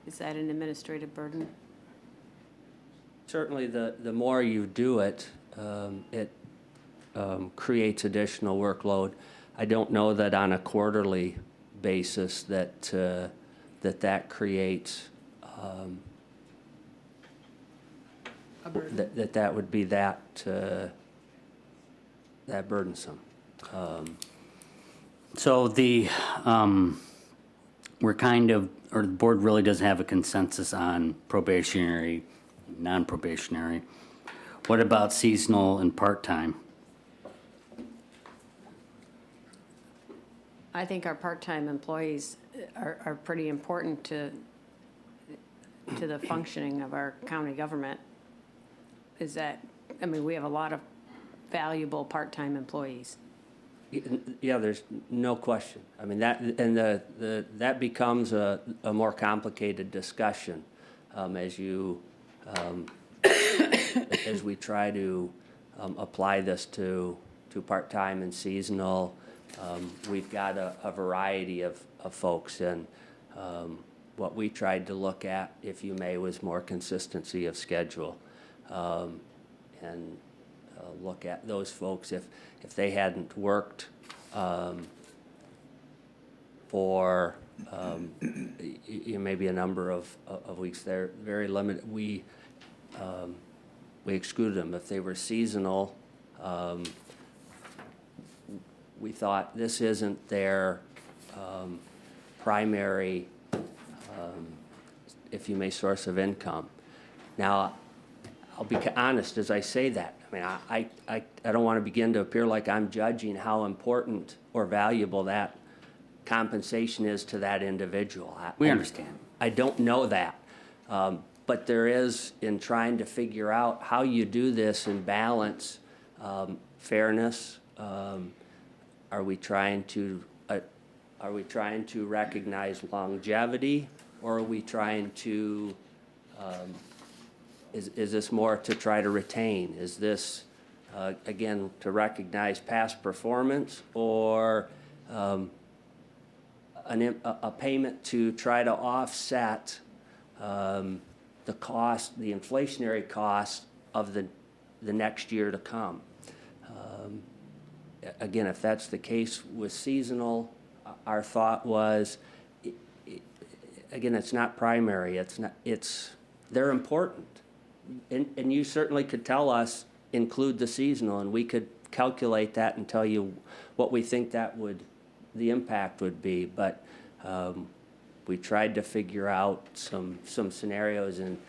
Is that an administrative burden? Certainly, the more you do it, it creates additional workload. I don't know that on a quarterly basis that creates that would be that burdensome. So we're or the board really doesn't have a consensus on probationary, non-probationary. What about seasonal and part-time? I think our part-time employees are pretty important to the functioning of our county government. We have a lot of valuable part-time employees. Yeah, there's no question. I mean, that becomes a more complicated discussion as we try to apply this to part-time and seasonal. We've got a variety of folks, and what we tried to look at, if you may, was more consistency of schedule, and look at those folks if they hadn't worked for maybe a number of weeks. They're very limited. We excluded them. If they were seasonal, we thought this isn't their primary, if you may, source of income. Now, I'll be honest as I say that. I mean, I don't want to begin to appear like I'm judging how important or valuable that compensation is to that individual. We understand. I don't know that. But there is, in trying to figure out how you do this and balance fairness, are we trying to recognize longevity, or are we trying to is this more to try to retain? Is this again to recognize past performance, or a payment to try to offset the cost, the inflationary cost of the next year to come? Again, if that's the case with seasonal, our thought was, again, it's not primary. They're important. And you certainly could tell us, include the seasonal, and we could calculate that and tell you what we think the impact would be. But we tried to figure out some scenarios and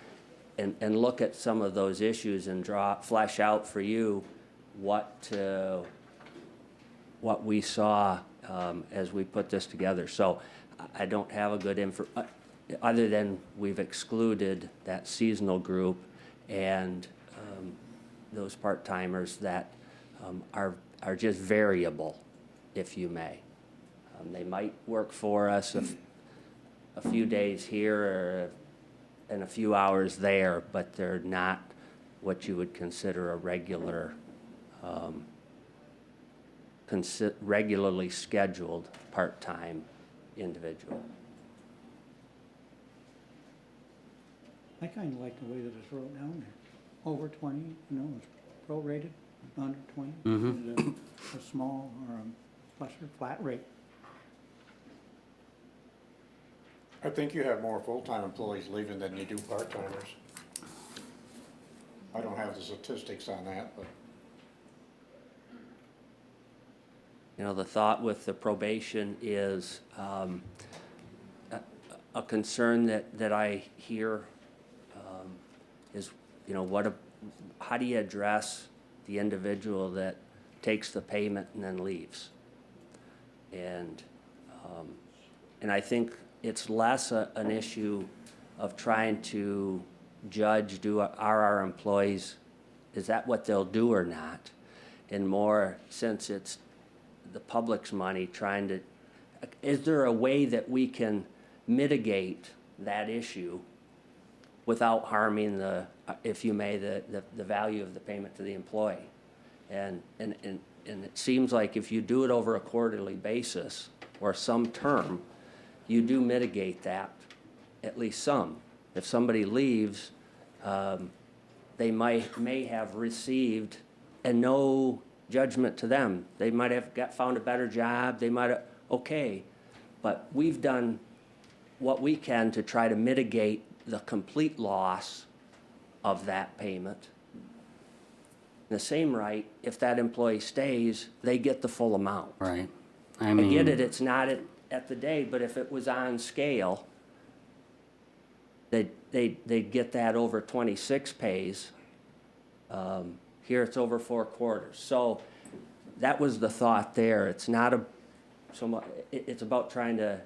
look at some of those issues and flesh out for you what we saw as we put this together. So I don't have a good info, other than we've excluded that seasonal group and those part-timers that are just variable, if you may. They might work for us a few days here and a few hours there, but they're not what you would consider a regular, regularly scheduled part-time individual. I kind of like the way that it's wrote down there. Over 20, you know, it's prorated, under 20. Mhm. Is it a small or a lesser flat rate? I think you have more full-time employees leaving than you do part-timers. I don't have the statistics on that, but You know, the thought with the probation is a concern that I hear is, you know, how do you address the individual that takes the payment and then leaves? And I think it's less an issue of trying to judge, are our employees, is that what they'll do or not? And more, since it's the public's money, is there a way that we can mitigate that issue without harming if you may, the value of the payment to the employee? And it seems like if you do it over a quarterly basis or some term, you do mitigate that, at least some. If somebody leaves, they may have received, and no judgment to them. They might have found a better job, they might have, okay. But we've done what we can to try to mitigate the complete loss of that payment. In the same right, if that employee stays, they get the full amount. Right. I get it, it's not at the day, but if it was on scale, they'd get that over 26 pays. Here it's over 4 quarters. So that was the thought there. It's not so much, it's about trying to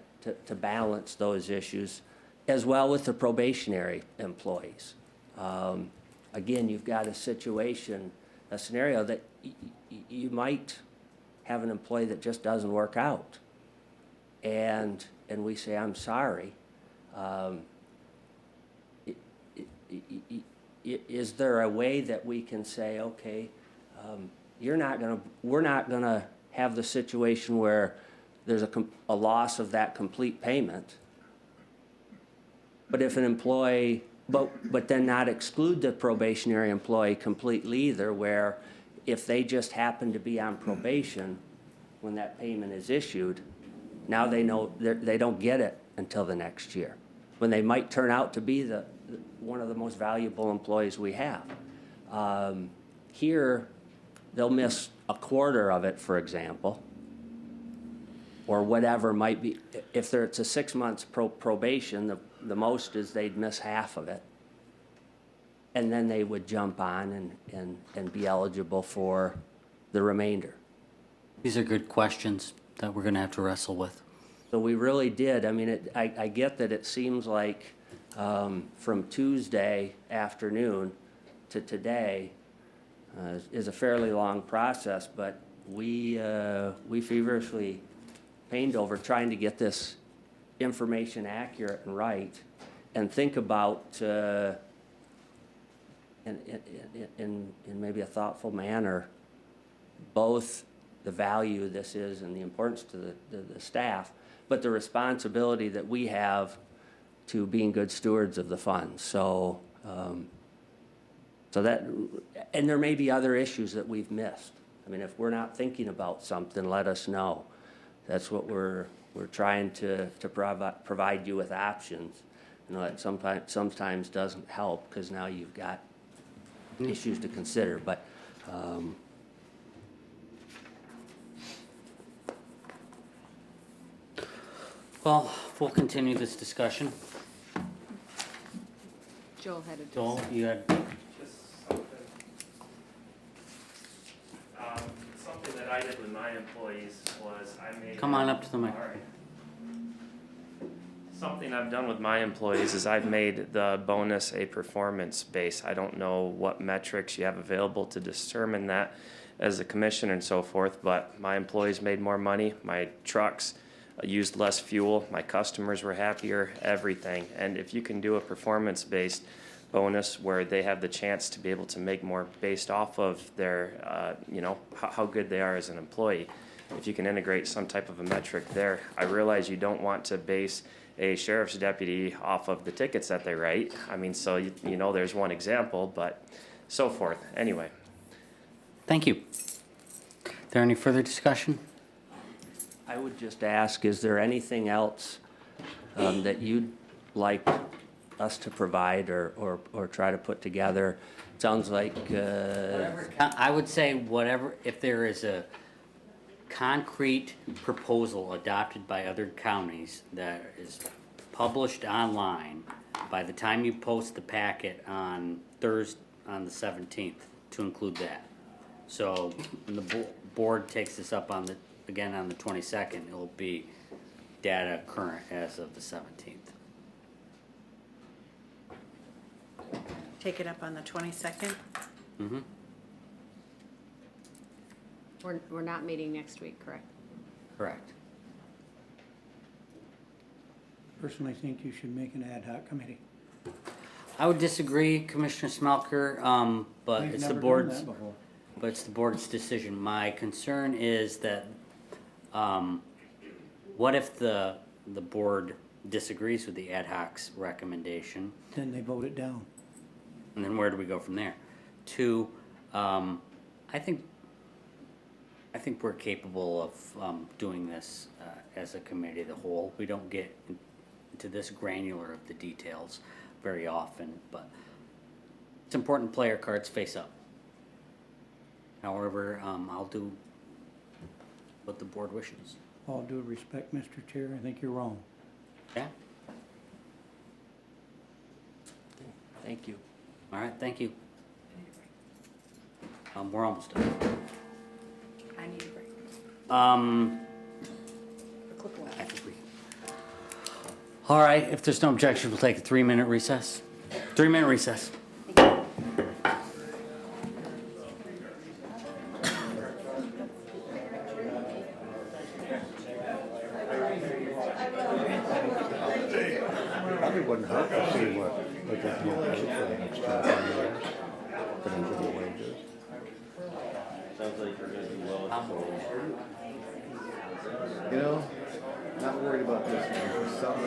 balance those issues as well with the probationary employees. Again, you've got a scenario that you might have an employee that just doesn't work out. And we say, I'm sorry. Is there a way that we can say, okay, we're not gonna have the situation where there's a loss of that complete payment, but if an employee, but then not exclude the probationary employee completely either, where if they just happen to be on probation when that payment is issued, now they know they don't get it until the next year, when they might turn out to be one of the most valuable employees we have. Here, they'll miss a quarter of it, for example, or whatever might be. If it's a 6 months probation, the most is they'd miss half of it. And then they would jump on and be eligible for the remainder. These are good questions that we're going to have to wrestle with. So we really did. I mean, I get that it seems like from Tuesday afternoon to today is a fairly long process, but we feverishly pained over trying to get this information accurate and right, and think about in maybe a thoughtful manner both the value this is and the importance to the staff, but the responsibility that we have to being good stewards of the funds. So, and there may be other issues that we've missed. I mean, if we're not thinking about something, let us know. That's what we're trying to provide you with options. You know, that sometimes doesn't help because now you've got issues to consider. But Well, we'll continue this discussion. Joel had a. Joel, you had, Something that I did with my employees was I made. come on up to the microphone. Something I've done with my employees is I've made the bonus a performance base. I don't know what metrics you have available to determine that as a commissioner and so forth, but my employees made more money. My trucks used less fuel, my customers were happier, everything. And if you can do a performance-based bonus where they have the chance to be able to make more based off of their, you know, how good they are as an employee, if you can integrate some type of a metric there. I realize you don't want to base a sheriff's deputy off of the tickets that they write. I mean, so, you know, there's one example, but so forth. Anyway. Thank you. There any further discussion? I would just ask, is there anything else that you'd like us to provide or try to put together? It sounds like, I would say whatever, if there is a concrete proposal adopted by other counties that is published online by the time you post the packet on Thursday, on the 17th, to include that. So when the board takes this up on the, again on the 22nd, it'll be data current as of the 17th. Take it up on the 22nd. Mm-hmm. We're not meeting next week, correct? Correct. Personally, I think you should make an ad hoc committee. I would disagree, Commissioner Smelker, but We've it's the never done board's, that before. but it's the board's decision. My concern is that, what if the board disagrees with the ad hoc's recommendation? Then they vote it down. And then where do we go from there? Two, I think we're capable of doing this as a committee of the whole. We don't get into this granular of the details very often, but it's important to play our cards face up. However, I'll do what the board wishes. All due respect, Mr. Chair, I think you're wrong. Yeah? thank you. All right, thank you. We're almost done. I need a break. I think we. All right, if there's no objection, we'll take a 3-minute recess. 3-minute recess. Probably wouldn't hurt to see what they can pay for the next 2 or 3 years, for them to get wages. You know, not worried about this one. For some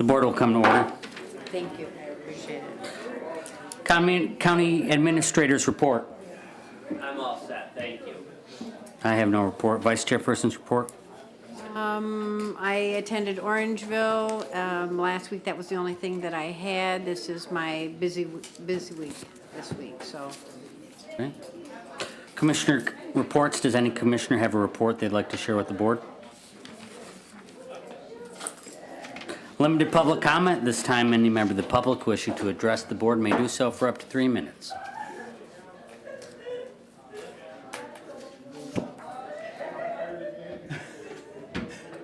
The board will come to order. Thank you, I appreciate it. County Administrator's report. I'm all set, thank you. I have no report. Vice Chairperson's report. I attended Orangeville last week. That was the only thing that I had. This is my busy week this week, so. Okay. Commissioner reports. Does any commissioner have a report they'd like to share with the board? Limited public comment. This time, any member of the public wishing to address the board may do so for up to 3 minutes.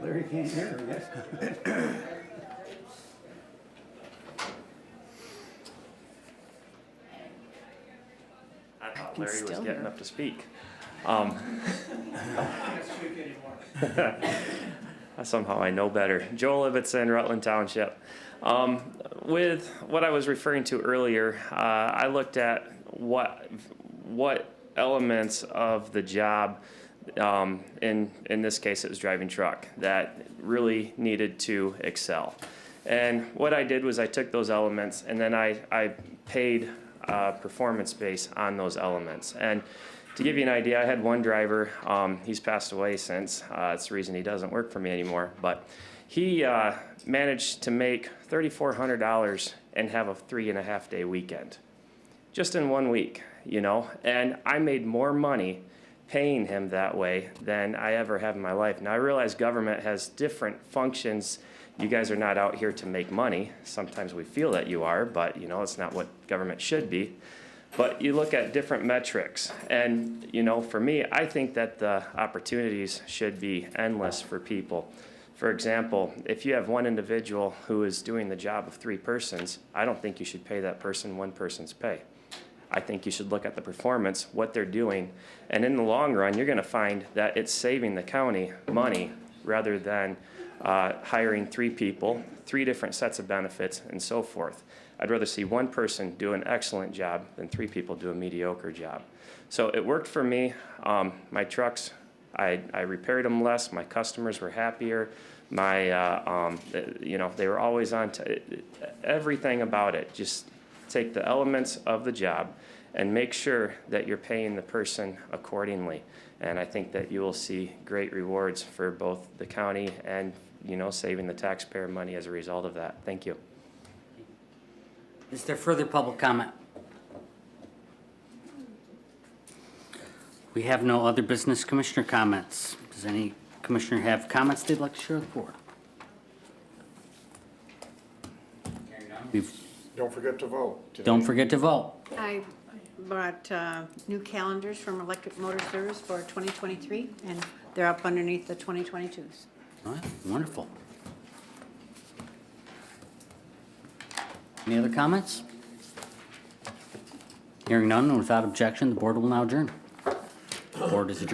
Larry can't hear, I guess. I thought Larry was still getting hear. up to speak. Somehow I know better. Joel Ibbotson, Rutland Township. With what I was referring to earlier, I looked at what elements of the job, in this case it was driving truck, that really needed to excel. And what I did was I took those elements and then I paid performance base on those elements. And to give you an idea, I had one driver, he's passed away since, it's the reason he doesn't work for me anymore, but he managed to make $3,400 and have a 3.5-day weekend. Just in 1 week, you know, and I made more money paying him that way than I ever have in my life. Now I realize government has different functions. You guys are not out here to make money. Sometimes we feel that you are, but you know, it's not what government should be. But you look at different metrics, and you know, for me, I think that the opportunities should be endless for people. For example, if you have one individual who is doing the job of 3 persons, I don't think you should pay that person 1 person's pay. I think you should look at the performance, what they're doing, and in the long run, you're going to find that it's saving the county money rather than hiring 3 people, 3 different sets of benefits, and so forth. I'd rather see 1 person do an excellent job than 3 people do a mediocre job. So it worked for me. My trucks, I repaired them less. My customers were happier. My, you know, they were always on. Everything about it. Just take the elements of the job and make sure that you're paying the person accordingly. And I think that you will see great rewards for both the county and, you know, saving the taxpayer money as a result of that. Thank you. Is there further public comment? We have no other business commissioner comments. Does any commissioner have comments they'd like to share with the board? Don't forget to vote. today. Don't forget to vote. I bought new calendars from Electric Motor Service for 2023, and they're up underneath the 2022s. All right, wonderful. Any other comments? Hearing none, and without objection, the board will now adjourn. The board is adjourned.